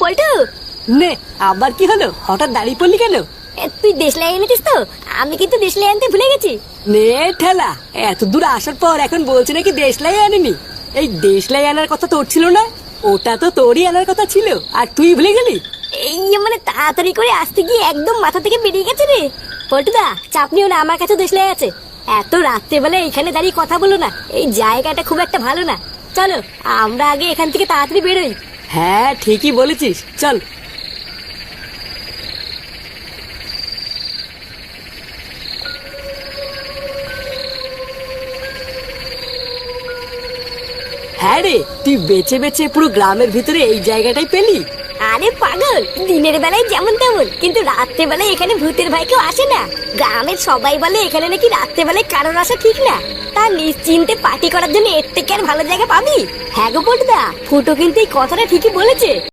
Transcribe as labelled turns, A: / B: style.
A: পল্টু,
B: নে, আবার কি হলো? হঠাৎ দাঁড়িয়ে পড়লি কেন?
A: তুই দেশলাই এনেছিস তো? আমি কিন্তু দেশলাই আনতে ভুলে গেছি।
B: নে ঠেলা, এত দূর আসার পর এখন বলছে নাকি দেশলাই আনেনি। এই দেশলাই আনার কথা তোর ছিল না? ওটা তো তোরই আনার কথা ছিল, আর তুই ভুলে গেলি?
A: এই মানে তাড়াতাড়ি করে আসতে গিয়ে একদম মাথা থেকে বেরিয়ে গেছে রে। পল্টুদা, চাপ নিও না, আমার কাছে দেশলাই আছে। এত রাত্রেবেলা এখানে দাঁড়িয়ে কথা বলো না, এই জায়গাটা খুব একটা ভালো না। চলো আমরা আগে এখান থেকে তাড়াতাড়ি বেরোই।
B: হ্যাঁ, ঠিকই বলেছিস, চল। হ্যাঁ রে, তুই বেছে বেছে পুরো গ্রামের ভিতরে এই জায়গাটাই পেলি?
A: আরে পাগল, দিনের বেলায় যেমন তেমন, কিন্তু রাত্রে বেলায় এখানে ভূতের ভয় কেউ আসে না। গ্রামের সবাই বলে এখানে নাকি রাত্রে বেলায় কারোর আসা ঠিক না। তা নিশ্চিন্তে পার্টি করার জন্য এর থেকে আর ভালো জায়গা পাবি? হ্যাঁ গো পল্টুদা, ফুটো কিন্তু এই কথাটা ঠিকই বলেছে।